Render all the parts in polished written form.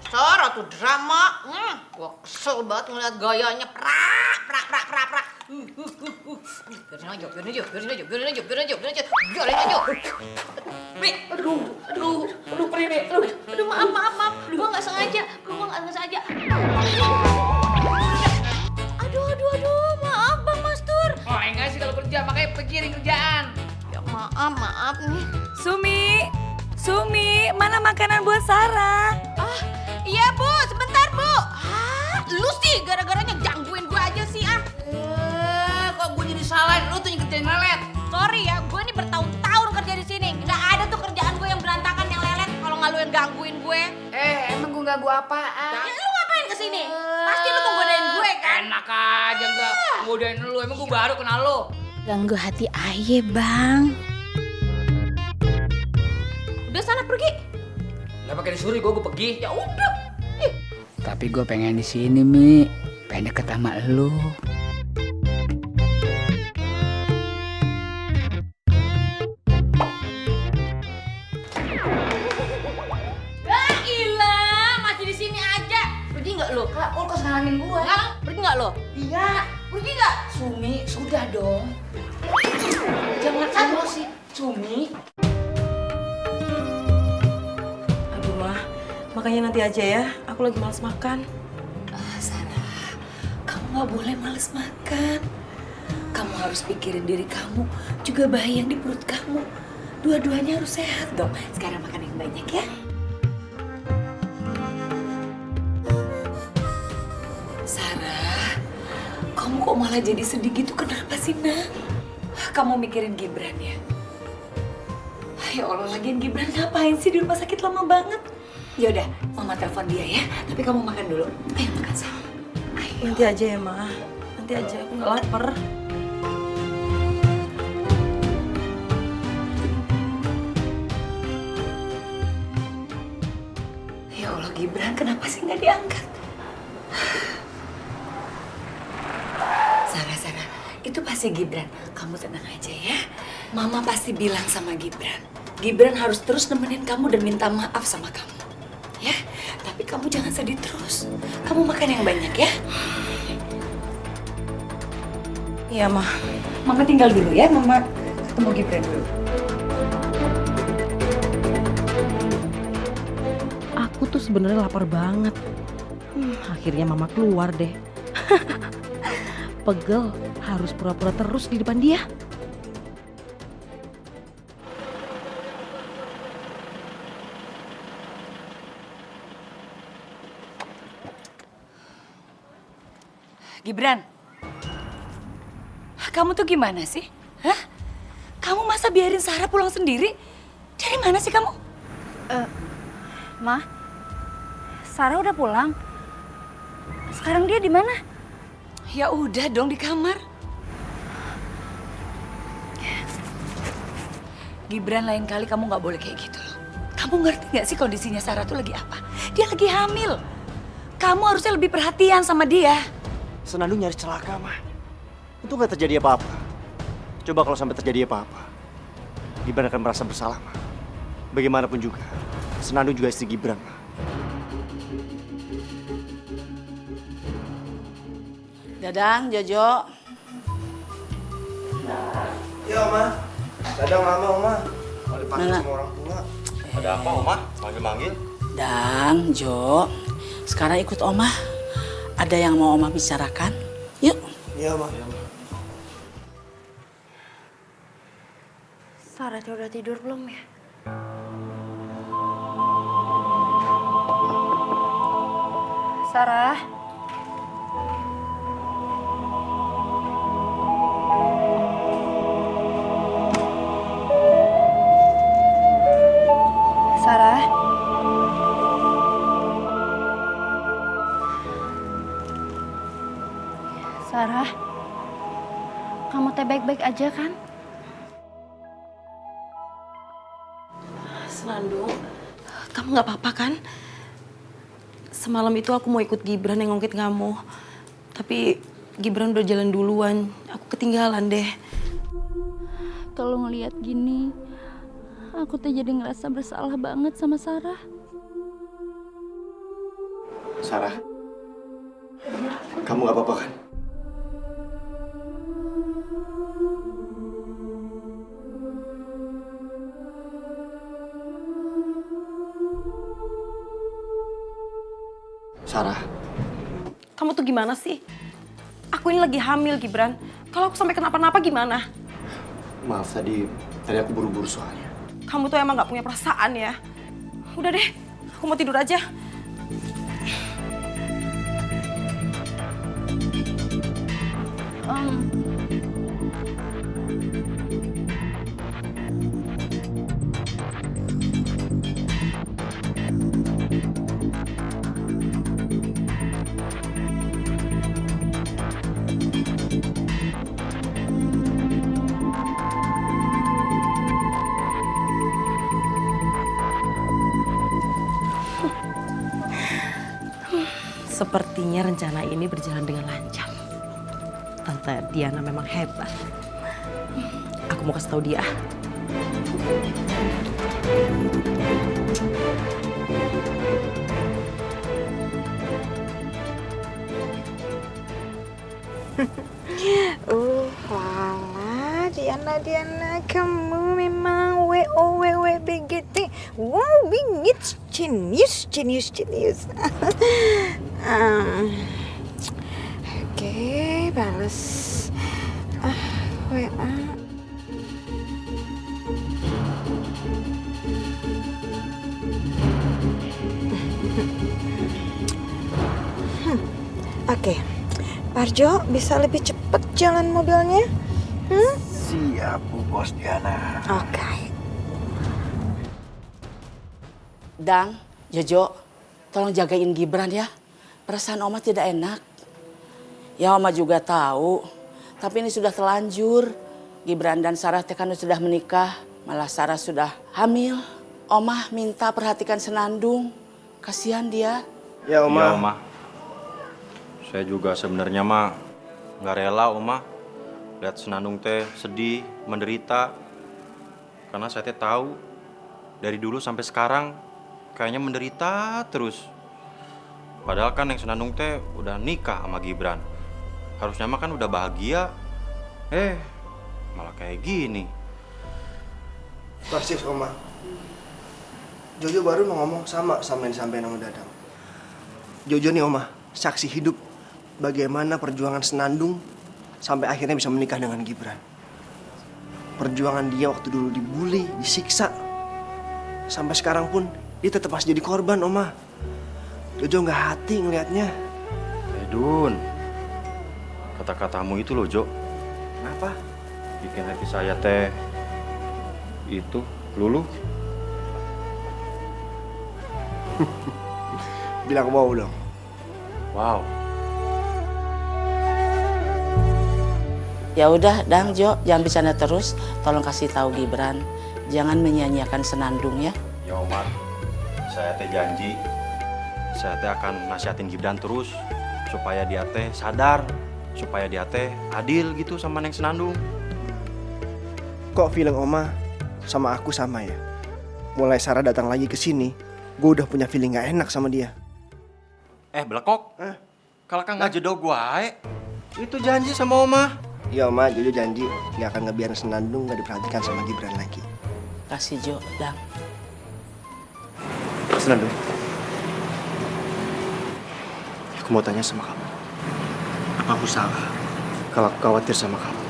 dasar atau drama. Gua kesel banget ngeliat gayanya prak. Biarin aja. Mi, aduh, Pri. Aduh, maaf. Gua nggak sengaja. Aduh, maaf Bang Mastur. Oh, enggak sih kalau kerja, makanya pikirin kerjaan. Ya maaf nih. Sumi, mana makanan buat Sarah? Iya Bu, sebentar Bu. Lu sih gara-garanya gangguin gua aja sih Kok gue jadi salahin? Lu tuh yang kerjain lelet. Sorry ya, gue ini bertahun-tahun kerja di sini. Nggak ada tuh kerjaan gue yang berantakan yang lelet kalau nggak lu yang gangguin gue. Emang gue ganggu apaan? Ya, lu ngapain kesini? Pasti lu mau godain gue kan? Enak aja enggak ngodain lu. Emang gue baru kenal lu. Ganggu hati aye, Bang. Udah sana pergi. Lah pakai disuruh gue pergi. Ya udah. Tapi gue pengen di sini, Mi. Pengen deket sama lu. Masih di sini aja. Pergi nggak lu? Kak, lu kok ngalangin gue? Pergi nggak lu? Iya. Pergi nggak? Sumi, sudah dong. Jangan emosi. Sumi. Aduh mah, makanya nanti aja ya. Aku lagi malas makan. Sarah, kamu gak boleh males makan. Kamu harus pikirin diri kamu, juga bayi yang di perut kamu. Dua-duanya harus sehat dong. Sekarang makan yang banyak ya. Sarah, kamu kok malah jadi sedih gitu? Kenapa sih, Nak? Kamu mikirin Gibran ya? Ya Allah, lagian Gibran ngapain sih di rumah sakit lama banget? Yaudah, Mama telepon dia ya. Tapi kamu makan dulu. Ayo makan sama. Ayo. Nanti aja ya, Ma. Nanti aja, aku nggak lapar. Ya Allah, Gibran kenapa sih nggak diangkat? Sarah, itu pasti Gibran. Kamu tenang aja ya. Mama pasti bilang sama Gibran. Gibran harus terus nemenin kamu dan minta maaf sama kamu. Ya, tapi kamu jangan sedih terus. Kamu makan yang banyak ya. Iya, Ma. Mama tinggal dulu ya, Mama ketemu Gibran dulu. Aku tuh sebenarnya lapar banget. Akhirnya Mama keluar deh. Pegel, harus pura-pura terus di depan dia. Gibran, kamu tuh gimana sih? Hah? Kamu masa biarin Sarah pulang sendiri? Dari mana sih kamu? Ma, Sarah udah pulang. Sekarang dia di mana? Ya udah dong, di kamar. Gibran, lain kali kamu nggak boleh kayak gitu loh. Kamu ngerti nggak sih kondisinya Sarah tuh lagi apa? Dia lagi hamil. Kamu harusnya lebih perhatian sama dia. Senandung nyaris celaka, Mah. Untung nggak terjadi apa-apa. Coba kalau sampai terjadi apa-apa, Gibran akan merasa bersalah, Mah. Bagaimanapun juga, Senandung juga istri Gibran, Mah. Dadang, Jojo. Iya, Oma. Dadang lama, Oma. Mau dipanggil sama orang tua. Ada apa, Oma? Manggil-manggil? Dang, Jo. Sekarang ikut Oma. Ada yang mau Oma bicarakan? Yuk. Iya, Oma. Sarah udah tidur belum ya? Sarah? Sarah? Sarah? Kamu teh baik-baik aja kan? Senandung, kamu nggak apa-apa kan? Semalam itu aku mau ikut Gibran yang ngungkit kamu. Tapi Gibran udah jalan duluan. Aku ketinggalan deh. Kalau ngelihat gini, aku tuh jadi ngerasa bersalah banget sama Sarah. Sarah, kamu gak apa-apa kan? Sarah, Kamu tuh gimana sih? Aku ini lagi hamil, Gibran. Kalau aku sampai kenapa-napa gimana? maaf tadi aku buru-buru soalnya. Kamu tuh emang gak punya perasaan ya. Udah deh, aku mau tidur aja. Sepertinya rencana ini berjalan dengan lancar. Tante Diana memang hebat. Aku mau kasih tahu dia. Wala, Diana, kamu memang WOWWBGT. Wow, bingit, genius. Oke, balas. WA. Oke, Parjo bisa lebih cepat jalan mobilnya? Siap, Bu Bos Diana. Oke. Dang, Jojo, tolong jagain Gibran ya. Perasaan Oma tidak enak. Ya Oma juga tahu, tapi ini sudah terlanjur. Gibran dan Sarah kan sudah menikah, malah Sarah sudah hamil. Oma minta perhatikan Senandung, kasihan dia. Ya, Oma. Iya, Oma. Saya juga sebenarnya mah nggak rela, Oma. Lihat Senandung teh sedih, menderita. Karena saya teh tahu dari dulu sampai sekarang kayaknya menderita terus. Padahal kan yang Senandung teh udah nikah sama Gibran. Harusnya mah kan udah bahagia. Malah kayak gini. Persis, Oma. Jojo baru mau ngomong sama yang disampaikan sama Dadang. Jojo nih, Oma, saksi hidup bagaimana perjuangan Senandung sampai akhirnya bisa menikah dengan Gibran. Perjuangan dia waktu dulu dibully, disiksa. Sampai sekarang pun dia tetap masih jadi korban, Oma. Jojo nggak hati ngelihatnya. Dun, kata-katamu itu loh, Jo. Kenapa? Bikin hati saya teh itu luluh. Bilang mau dong. Wow. Ya udah, Dang, Jo, jangan bercanda terus. Tolong kasih tahu Gibran, jangan menyia-nyiakan Senandung ya. Ya Omar, saya teh janji, saya teh akan nasihatin Gibran terus supaya dia teh sadar, supaya dia teh adil gitu sama Neng Senandung. Kok feeling Oma sama aku sama ya? Mulai Sarah datang lagi ke sini, gue udah punya feeling gak enak sama dia. Belekok. Kalau kan nggak jodoh gue, itu janji sama Oma. Iya, Oma, Jojo janji gak akan ngebiarin Senandung gak diperhatikan sama Gibran lagi. Kasih Jo, Dang. Senandung, aku mau tanya sama kamu. Apa aku salah kalau aku khawatir sama kamu?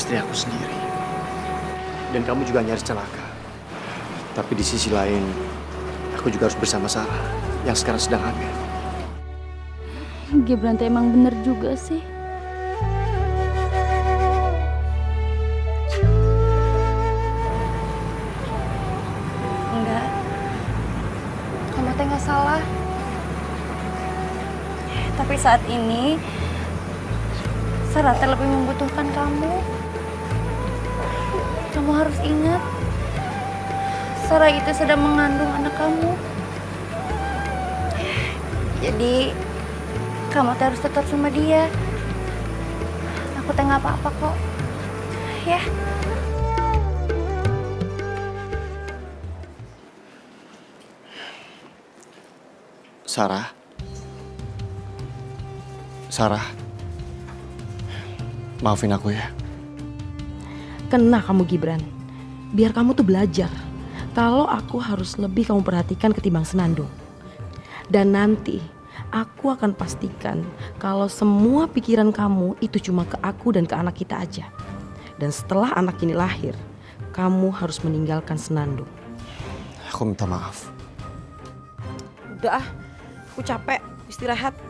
Istri aku sendiri. Dan kamu juga nyaris celaka. Tapi di sisi lain, aku juga harus bersama Sarah yang sekarang sedang hamil. Gibran tuh emang bener juga sih. Enggak. Kamu teh nggak salah. Tapi saat ini Sarah teh lebih membutuhkan kamu. Kamu harus ingat, Sarah itu sedang mengandung anak kamu. Jadi kamu teh harus tetap sama dia. Aku teh nggak apa-apa kok. Ya. Sarah. Sarah. Maafin aku ya. Kena kamu Gibran. Biar kamu tuh belajar. Kalau aku harus lebih kamu perhatikan ketimbang Senandung. Dan nanti aku akan pastikan kalau semua pikiran kamu itu cuma ke aku dan ke anak kita aja. Dan setelah anak ini lahir, kamu harus meninggalkan Senandung. Aku minta maaf. Udah ah, aku capek, istirahat.